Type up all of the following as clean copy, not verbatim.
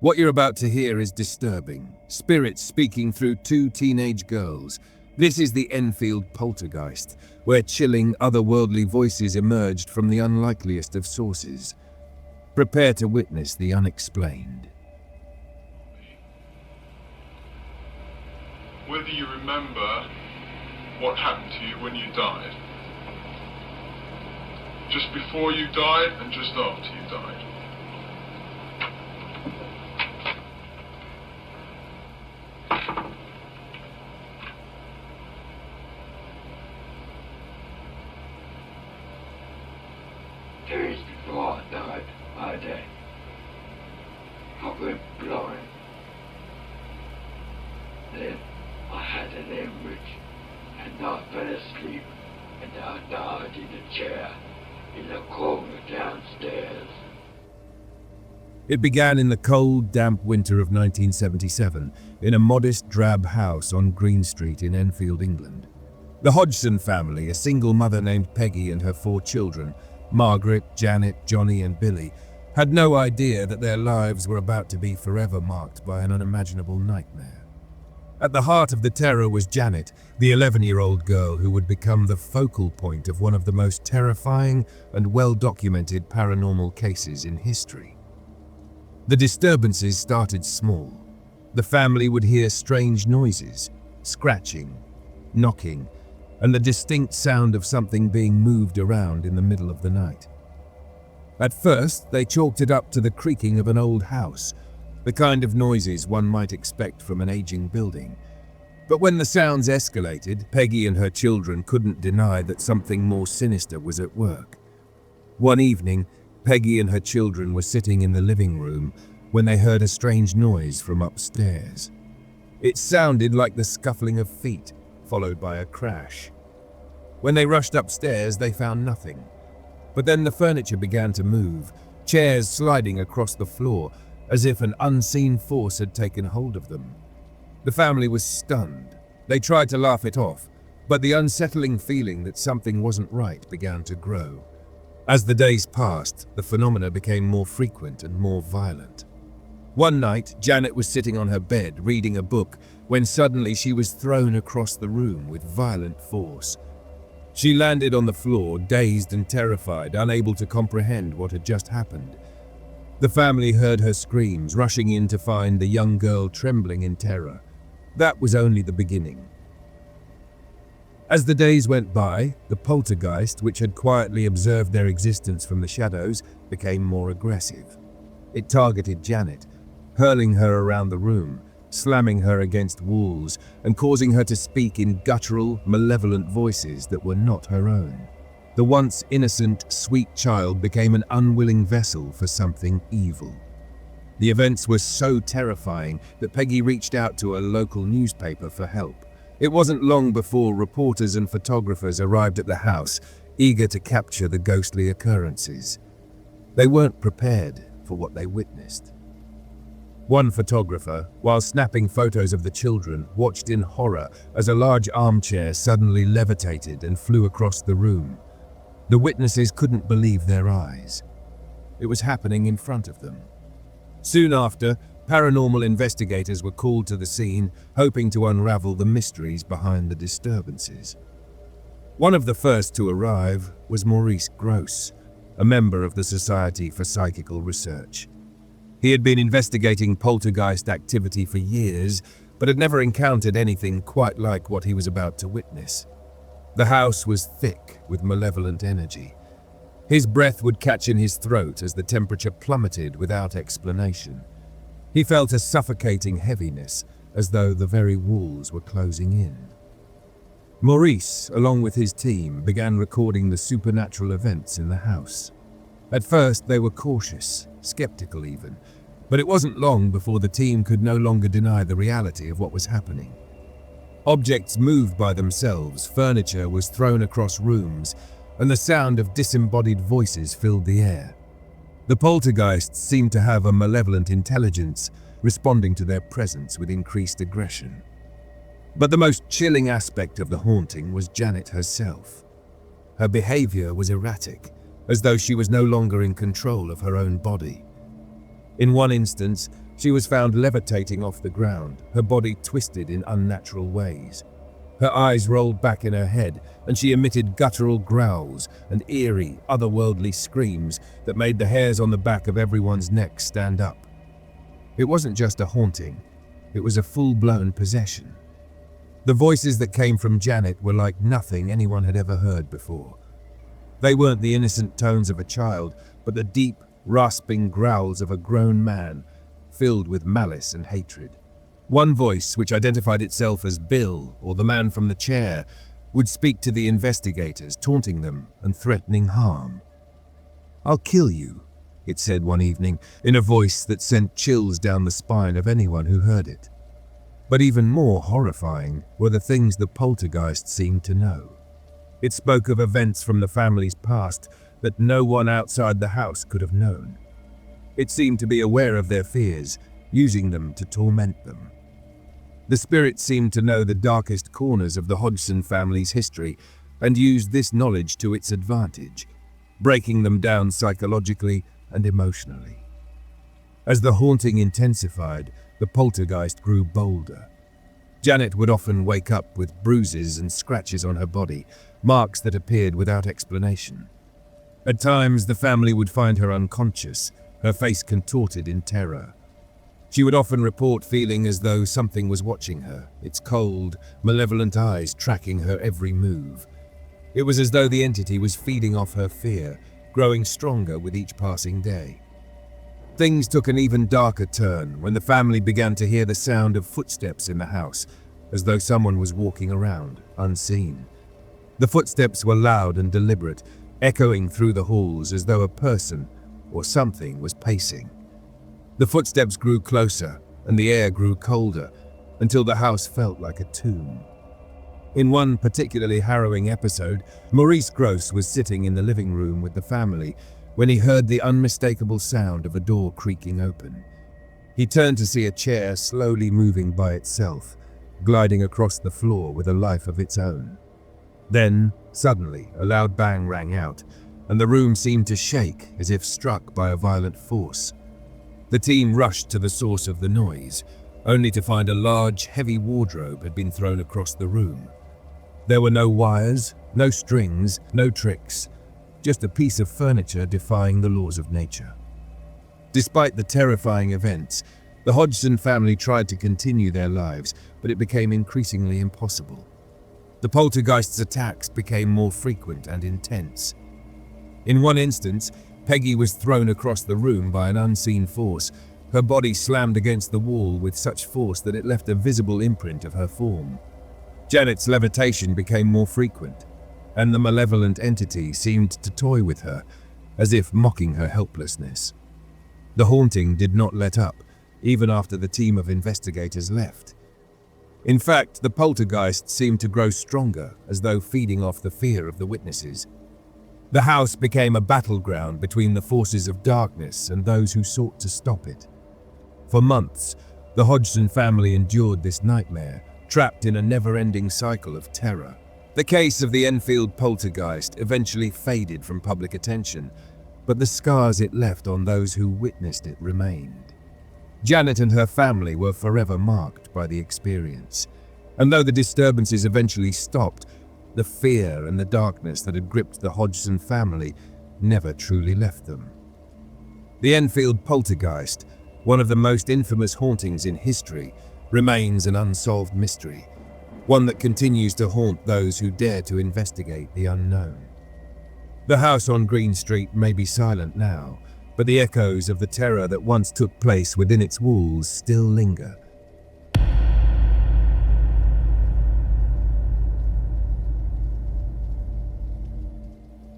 What you're about to hear is disturbing. Spirits speaking through two teenage girls. This is the Enfield Poltergeist, where chilling, otherworldly voices emerged from the unlikeliest of sources. Prepare to witness the unexplained. Whether you remember what happened to you when you died, just before you died and just after you died. Days before I died, I went blind. Then I had an hemorrhage, and I fell asleep, and I died in a chair in the corner downstairs. It began in the cold, damp winter of 1977 in a modest, drab house on Green Street in Enfield, England. The Hodgson family, a single mother named Peggy and her 4 children, Margaret, Janet, Johnny and Billy, had no idea that their lives were about to be forever marked by an unimaginable nightmare. At the heart of the terror was Janet, the 11-year-old girl who would become the focal point of one of the most terrifying and well-documented paranormal cases in history. The disturbances started small. The family would hear strange noises, scratching, knocking, and the distinct sound of something being moved around in the middle of the night. At first, they chalked it up to the creaking of an old house, the kind of noises one might expect from an aging building. But when the sounds escalated, Peggy and her children couldn't deny that something more sinister was at work. One evening, Peggy and her children were sitting in the living room when they heard a strange noise from upstairs. It sounded like the scuffling of feet, followed by a crash. When they rushed upstairs, they found nothing. But then the furniture began to move, chairs sliding across the floor, as if an unseen force had taken hold of them. The family was stunned. They tried to laugh it off, but the unsettling feeling that something wasn't right began to grow. As the days passed, the phenomena became more frequent and more violent. One night, Janet was sitting on her bed reading a book when suddenly she was thrown across the room with violent force. She landed on the floor, dazed and terrified, unable to comprehend what had just happened. The family heard her screams, rushing in to find the young girl trembling in terror. That was only the beginning. As the days went by, the poltergeist, which had quietly observed their existence from the shadows, became more aggressive. It targeted Janet, hurling her around the room, slamming her against walls, and causing her to speak in guttural, malevolent voices that were not her own. The once innocent, sweet child became an unwilling vessel for something evil. The events were so terrifying that Peggy reached out to a local newspaper for help. It wasn't long before reporters and photographers arrived at the house, eager to capture the ghostly occurrences. They weren't prepared for what they witnessed. One photographer, while snapping photos of the children, watched in horror as a large armchair suddenly levitated and flew across the room. The witnesses couldn't believe their eyes. It was happening in front of them. Soon after, paranormal investigators were called to the scene, hoping to unravel the mysteries behind the disturbances. One of the first to arrive was Maurice Gross, a member of the Society for Psychical Research. He had been investigating poltergeist activity for years, but had never encountered anything quite like what he was about to witness. The house was thick with malevolent energy. His breath would catch in his throat as the temperature plummeted without explanation. He felt a suffocating heaviness, as though the very walls were closing in. Maurice, along with his team, began recording the supernatural events in the house. At first, they were cautious, skeptical even, but it wasn't long before the team could no longer deny the reality of what was happening. Objects moved by themselves, furniture was thrown across rooms, and the sound of disembodied voices filled the air. The poltergeists seemed to have a malevolent intelligence, responding to their presence with increased aggression. But the most chilling aspect of the haunting was Janet herself. Her behavior was erratic, as though she was no longer in control of her own body. In one instance, She was found levitating off the ground, her body twisted in unnatural ways. Her eyes rolled back in her head, and she emitted guttural growls and eerie, otherworldly screams that made the hairs on the back of everyone's neck stand up. It wasn't just a haunting, it was a full-blown possession. The voices that came from Janet were like nothing anyone had ever heard before. They weren't the innocent tones of a child, but the deep, rasping growls of a grown man, filled with malice and hatred. One voice, which identified itself as Bill, or the man from the chair, would speak to the investigators, taunting them and threatening harm. "I'll kill you," it said one evening, in a voice that sent chills down the spine of anyone who heard it. But even more horrifying were the things the poltergeist seemed to know. It spoke of events from the family's past that no one outside the house could have known. It seemed to be aware of their fears, using them to torment them. The spirit seemed to know the darkest corners of the Hodgson family's history and used this knowledge to its advantage, breaking them down psychologically and emotionally. As the haunting intensified, the poltergeist grew bolder. Janet would often wake up with bruises and scratches on her body, marks that appeared without explanation. At times, the family would find her unconscious, her face contorted in terror. She would often report feeling as though something was watching her, its cold, malevolent eyes tracking her every move. It was as though the entity was feeding off her fear, growing stronger with each passing day. Things took an even darker turn when the family began to hear the sound of footsteps in the house, as though someone was walking around, unseen. The footsteps were loud and deliberate, echoing through the halls as though a person or something was pacing. The footsteps grew closer, and the air grew colder, until the house felt like a tomb. In one particularly harrowing episode, Maurice Gross was sitting in the living room with the family when he heard the unmistakable sound of a door creaking open. He turned to see a chair slowly moving by itself, gliding across the floor with a life of its own. Then, suddenly, a loud bang rang out, and the room seemed to shake as if struck by a violent force. The team rushed to the source of the noise, only to find a large, heavy wardrobe had been thrown across the room. There were no wires, no strings, no tricks, just a piece of furniture defying the laws of nature. Despite the terrifying events, the Hodgson family tried to continue their lives, but it became increasingly impossible. The poltergeist's attacks became more frequent and intense. In one instance, Peggy was thrown across the room by an unseen force. Her body slammed against the wall with such force that it left a visible imprint of her form. Janet's levitation became more frequent, and the malevolent entity seemed to toy with her, as if mocking her helplessness. The haunting did not let up, even after the team of investigators left. In fact, the poltergeist seemed to grow stronger, as though feeding off the fear of the witnesses. The house became a battleground between the forces of darkness and those who sought to stop it. For months, the Hodgson family endured this nightmare, trapped in a never-ending cycle of terror. The case of the Enfield Poltergeist eventually faded from public attention, but the scars it left on those who witnessed it remained. Janet and her family were forever marked by the experience, and though the disturbances eventually stopped, the fear and the darkness that had gripped the Hodgson family never truly left them. The Enfield Poltergeist, one of the most infamous hauntings in history, remains an unsolved mystery, one that continues to haunt those who dare to investigate the unknown. The house on Green Street may be silent now, but the echoes of the terror that once took place within its walls still linger.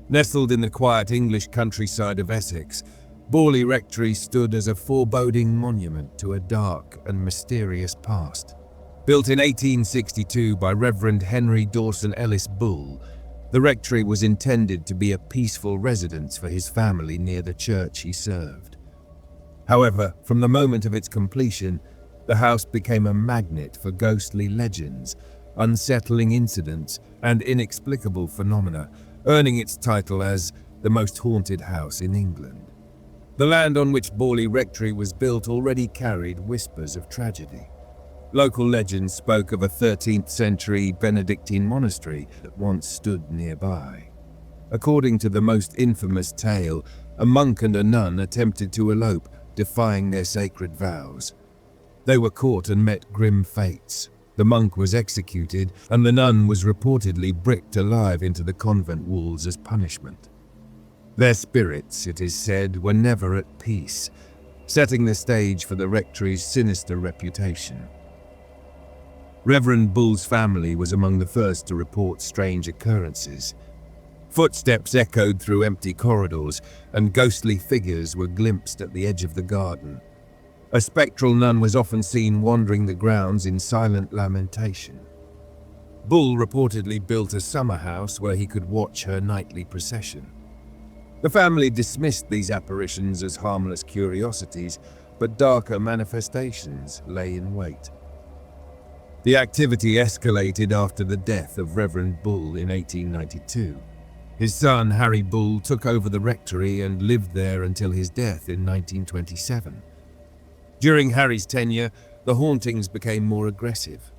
Nestled in the quiet English countryside of Essex, Borley Rectory stood as a foreboding monument to a dark and mysterious past. Built in 1862 by Reverend Henry Dawson Ellis Bull, the rectory was intended to be a peaceful residence for his family near the church he served. However, from the moment of its completion, the house became a magnet for ghostly legends, unsettling incidents, and inexplicable phenomena, earning its title as the most haunted house in England. The land on which Borley Rectory was built already carried whispers of tragedy. Local legends spoke of a 13th century Benedictine monastery that once stood nearby. According to the most infamous tale, a monk and a nun attempted to elope, defying their sacred vows. They were caught and met grim fates. The monk was executed, and the nun was reportedly bricked alive into the convent walls as punishment. Their spirits, it is said, were never at peace, setting the stage for the rectory's sinister reputation. Reverend Bull's family was among the first to report strange occurrences. Footsteps echoed through empty corridors, and ghostly figures were glimpsed at the edge of the garden. A spectral nun was often seen wandering the grounds in silent lamentation. Bull reportedly built a summer house where he could watch her nightly procession. The family dismissed these apparitions as harmless curiosities, but darker manifestations lay in wait. The activity escalated after the death of Reverend Bull in 1892. His son, Harry Bull, took over the rectory and lived there until his death in 1927. During Harry's tenure, the hauntings became more aggressive.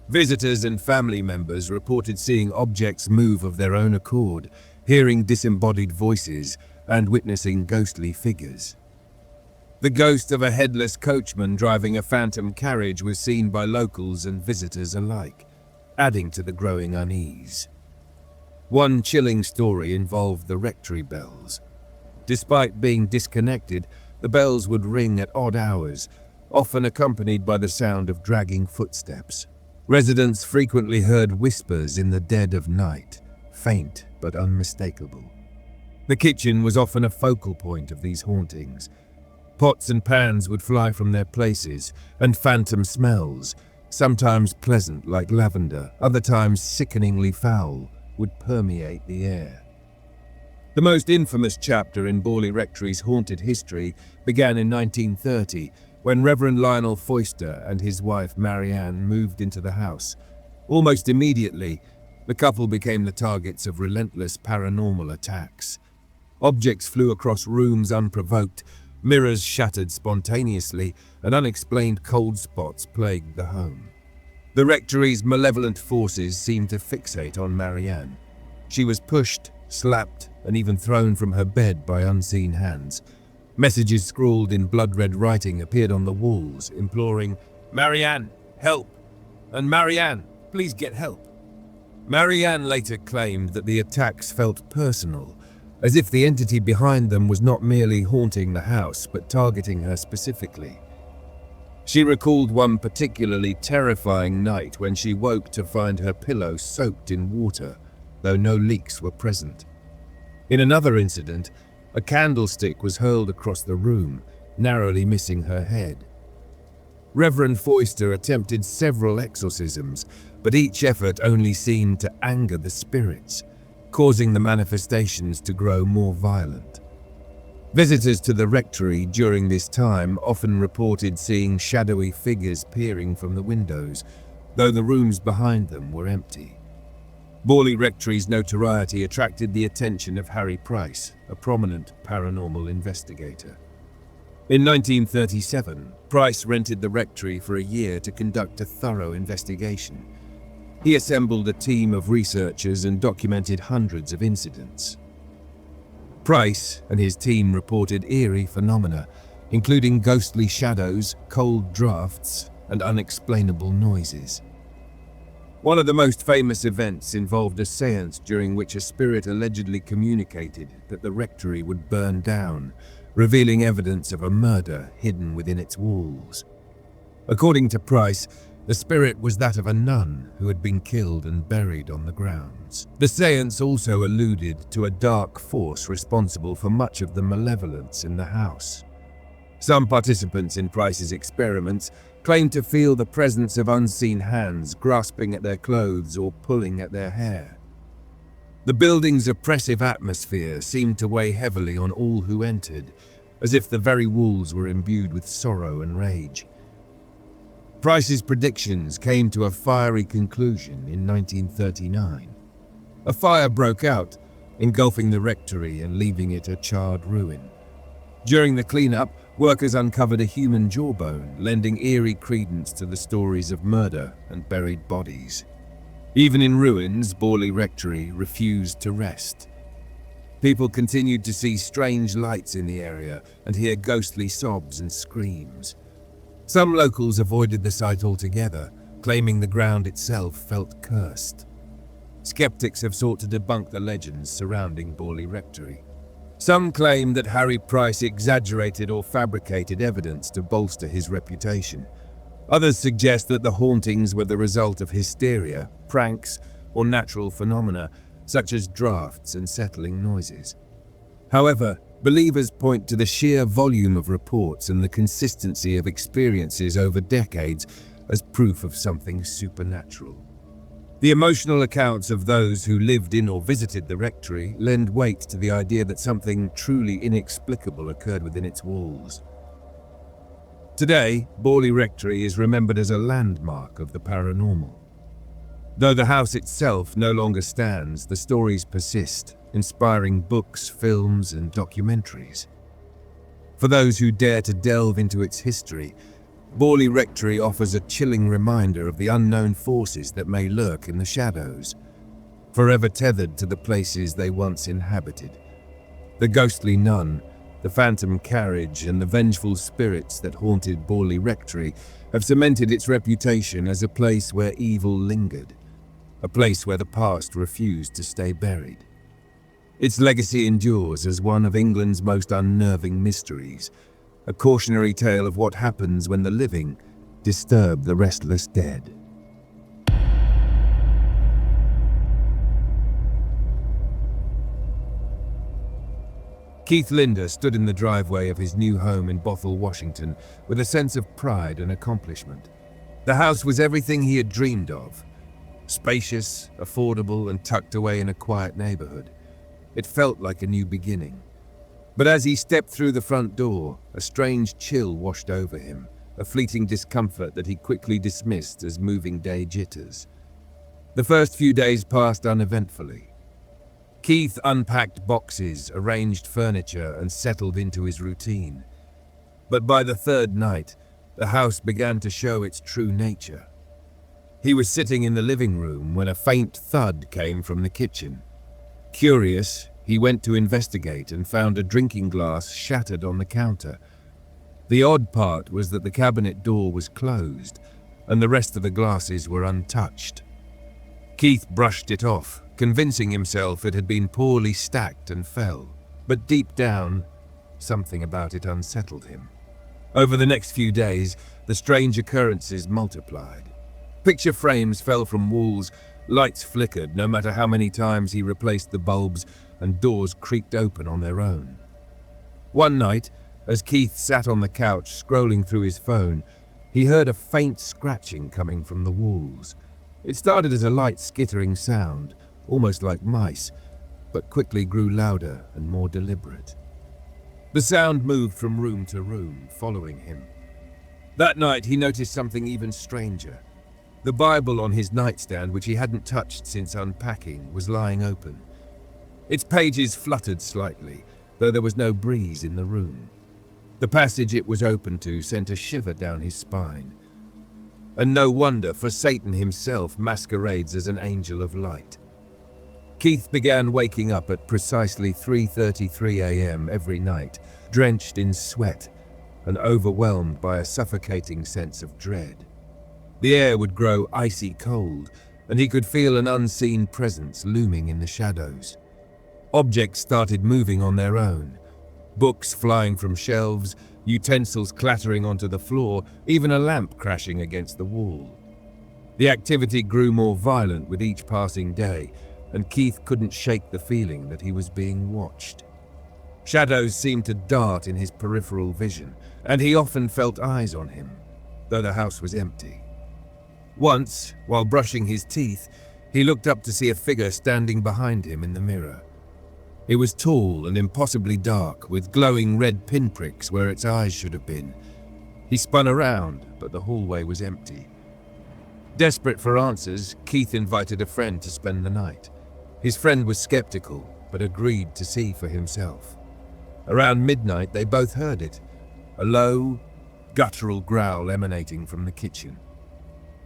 Visitors and family members reported seeing objects move of their own accord, hearing disembodied voices, and witnessing ghostly figures. The ghost of a headless coachman driving a phantom carriage was seen by locals and visitors alike, adding to the growing unease. One chilling story involved the rectory bells. Despite being disconnected, the bells would ring at odd hours, often accompanied by the sound of dragging footsteps. Residents frequently heard whispers in the dead of night, faint but unmistakable. The kitchen was often a focal point of these hauntings. Pots and pans would fly from their places, and phantom smells, sometimes pleasant like lavender, other times sickeningly foul, would permeate the air. The most infamous chapter in Borley Rectory's haunted history began in 1930, when Reverend Lionel Foister and his wife Marianne moved into the house. Almost immediately, the couple became the targets of relentless paranormal attacks. Objects flew across rooms unprovoked, mirrors shattered spontaneously, and unexplained cold spots plagued the home. The rectory's malevolent forces seemed to fixate on Marianne. She was pushed, slapped, and even thrown from her bed by unseen hands. Messages scrawled in blood-red writing appeared on the walls, imploring, "Marianne, help!" and "Marianne, please get help." Marianne later claimed that the attacks felt personal, as if the entity behind them was not merely haunting the house, but targeting her specifically. She recalled one particularly terrifying night when she woke to find her pillow soaked in water, though no leaks were present. In another incident, a candlestick was hurled across the room, narrowly missing her head. Reverend Foister attempted several exorcisms, but each effort only seemed to anger the spirits, causing the manifestations to grow more violent. Visitors to the rectory during this time often reported seeing shadowy figures peering from the windows, though the rooms behind them were empty. Borley Rectory's notoriety attracted the attention of Harry Price, a prominent paranormal investigator. In 1937, Price rented the rectory for a year to conduct a thorough investigation. He assembled a team of researchers and documented hundreds of incidents. Price and his team reported eerie phenomena, including ghostly shadows, cold drafts, and unexplainable noises. One of the most famous events involved a séance during which a spirit allegedly communicated that the rectory would burn down, revealing evidence of a murder hidden within its walls. According to Price, the spirit was that of a nun who had been killed and buried on the grounds. The séance also alluded to a dark force responsible for much of the malevolence in the house. Some participants in Price's experiments claimed to feel the presence of unseen hands grasping at their clothes or pulling at their hair. The building's oppressive atmosphere seemed to weigh heavily on all who entered, as if the very walls were imbued with sorrow and rage. Price's predictions came to a fiery conclusion in 1939. A fire broke out, engulfing the rectory and leaving it a charred ruin. During the cleanup, workers uncovered a human jawbone, lending eerie credence to the stories of murder and buried bodies. Even in ruins, Borley Rectory refused to rest. People continued to see strange lights in the area and hear ghostly sobs and screams. Some locals avoided the site altogether, claiming the ground itself felt cursed. Skeptics have sought to debunk the legends surrounding Borley Rectory. Some claim that Harry Price exaggerated or fabricated evidence to bolster his reputation. Others suggest that the hauntings were the result of hysteria, pranks, or natural phenomena, such as drafts and settling noises. However, believers point to the sheer volume of reports and the consistency of experiences over decades as proof of something supernatural. The emotional accounts of those who lived in or visited the rectory lend weight to the idea that something truly inexplicable occurred within its walls. Today, Borley Rectory is remembered as a landmark of the paranormal. Though the house itself no longer stands, the stories persist, inspiring books, films, and documentaries. For those who dare to delve into its history, Borley Rectory offers a chilling reminder of the unknown forces that may lurk in the shadows, forever tethered to the places they once inhabited. The ghostly nun, the phantom carriage, and the vengeful spirits that haunted Borley Rectory have cemented its reputation as a place where evil lingered, a place where the past refused to stay buried. Its legacy endures as one of England's most unnerving mysteries, a cautionary tale of what happens when the living disturb the restless dead. Keith Linder stood in the driveway of his new home in Bothell, Washington, with a sense of pride and accomplishment. The house was everything he had dreamed of. Spacious, affordable, and tucked away in a quiet neighborhood. It felt like a new beginning. But as he stepped through the front door, a strange chill washed over him, a fleeting discomfort that he quickly dismissed as moving day jitters. The first few days passed uneventfully. Keith unpacked boxes, arranged furniture, and settled into his routine. But by the third night, the house began to show its true nature. He was sitting in the living room when a faint thud came from the kitchen. Curious, he went to investigate and found a drinking glass shattered on the counter. The odd part was that the cabinet door was closed, and the rest of the glasses were untouched. Keith brushed it off, convincing himself it had been poorly stacked and fell. But deep down, something about it unsettled him. Over the next few days, the strange occurrences multiplied. Picture frames fell from walls, lights flickered no matter how many times he replaced the bulbs, and doors creaked open on their own. One night, as Keith sat on the couch scrolling through his phone, he heard a faint scratching coming from the walls. It started as a light skittering sound, almost like mice, but quickly grew louder and more deliberate. The sound moved from room to room, following him. That night he noticed something even stranger. The Bible on his nightstand, which he hadn't touched since unpacking, was lying open. Its pages fluttered slightly, though there was no breeze in the room. The passage it was open to sent a shiver down his spine. And no wonder, for Satan himself masquerades as an angel of light. Keith began waking up at precisely 3:33 a.m. every night, drenched in sweat and overwhelmed by a suffocating sense of dread. The air would grow icy cold, and he could feel an unseen presence looming in the shadows. Objects started moving on their own. Books flying from shelves, utensils clattering onto the floor, even a lamp crashing against the wall. The activity grew more violent with each passing day, and Keith couldn't shake the feeling that he was being watched. Shadows seemed to dart in his peripheral vision, and he often felt eyes on him, though the house was empty. Once, while brushing his teeth, he looked up to see a figure standing behind him in the mirror. It was tall and impossibly dark, with glowing red pinpricks where its eyes should have been. He spun around, but the hallway was empty. Desperate for answers, Keith invited a friend to spend the night. His friend was skeptical, but agreed to see for himself. Around midnight, they both heard it, a low, guttural growl emanating from the kitchen.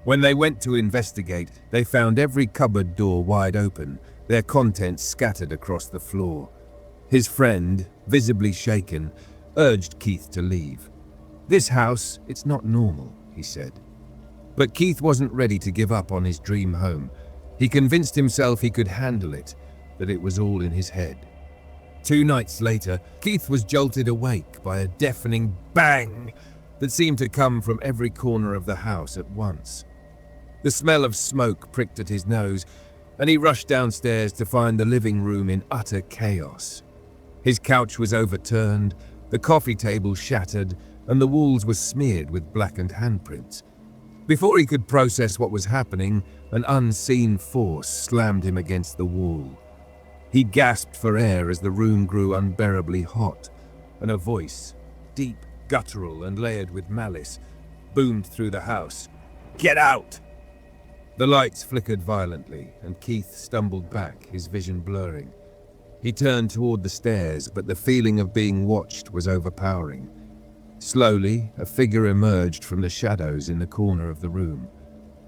When they went to investigate, they found every cupboard door wide open, their contents scattered across the floor. His friend, visibly shaken, urged Keith to leave. "This house, it's not normal," he said. But Keith wasn't ready to give up on his dream home. He convinced himself he could handle it, that it was all in his head. 2 nights later, Keith was jolted awake by a deafening bang that seemed to come from every corner of the house at once. The smell of smoke pricked at his nose, and he rushed downstairs to find the living room in utter chaos. His couch was overturned, the coffee table shattered, and the walls were smeared with blackened handprints. Before he could process what was happening, an unseen force slammed him against the wall. He gasped for air as the room grew unbearably hot, and a voice, deep, guttural, and layered with malice, boomed through the house. "Get out!" The lights flickered violently, and Keith stumbled back, his vision blurring. He turned toward the stairs, but the feeling of being watched was overpowering. Slowly, a figure emerged from the shadows in the corner of the room.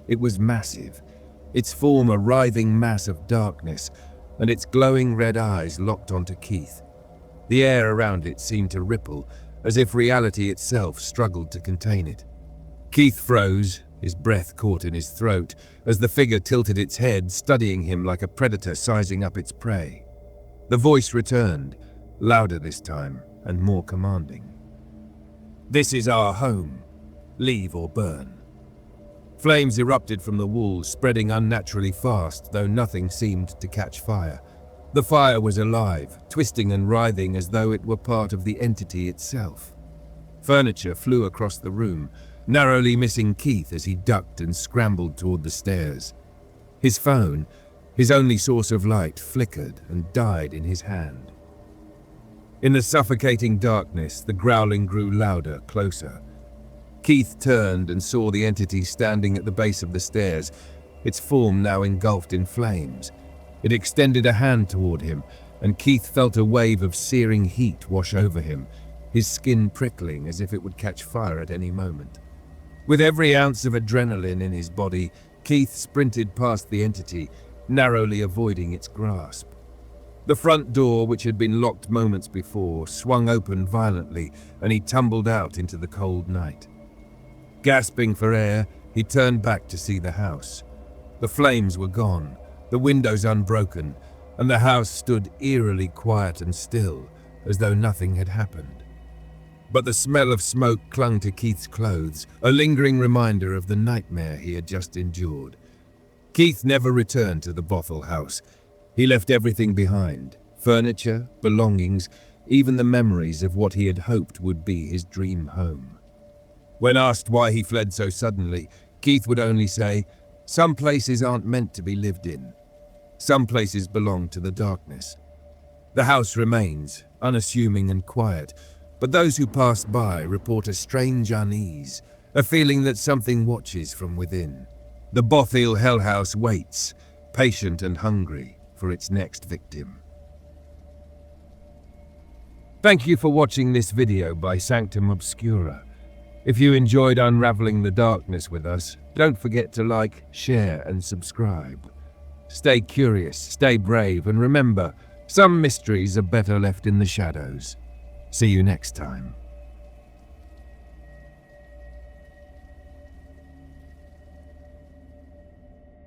It was massive, its form a writhing mass of darkness, and its glowing red eyes locked onto Keith. The air around it seemed to ripple, as if reality itself struggled to contain it. Keith froze, his breath caught in his throat, as the figure tilted its head, studying him like a predator sizing up its prey. The voice returned, louder this time, and more commanding. "This is our home. Leave or burn." Flames erupted from the walls, spreading unnaturally fast, though nothing seemed to catch fire. The fire was alive, twisting and writhing as though it were part of the entity itself. Furniture flew across the room, narrowly missing Keith as he ducked and scrambled toward the stairs. His phone, his only source of light, flickered and died in his hand. In the suffocating darkness, the growling grew louder, closer. Keith turned and saw the entity standing at the base of the stairs, its form now engulfed in flames. It extended a hand toward him, and Keith felt a wave of searing heat wash over him, his skin prickling as if it would catch fire at any moment. With every ounce of adrenaline in his body, Keith sprinted past the entity, narrowly avoiding its grasp. The front door, which had been locked moments before, swung open violently, and he tumbled out into the cold night. Gasping for air, he turned back to see the house. The flames were gone, the windows unbroken, and the house stood eerily quiet and still, as though nothing had happened. But the smell of smoke clung to Keith's clothes, a lingering reminder of the nightmare he had just endured. Keith never returned to the Bothell house. He left everything behind, furniture, belongings, even the memories of what he had hoped would be his dream home. When asked why he fled so suddenly, Keith would only say, "Some places aren't meant to be lived in. Some places belong to the darkness." The house remains, unassuming and quiet, but those who pass by report a strange unease, a feeling that something watches from within. The Bothell Hell House waits, patient and hungry, for its next victim. Thank you for watching this video by Sanctum Obscura. If you enjoyed unraveling the darkness with us, don't forget to like, share, and subscribe. Stay curious, stay brave, and remember, some mysteries are better left in the shadows. See you next time.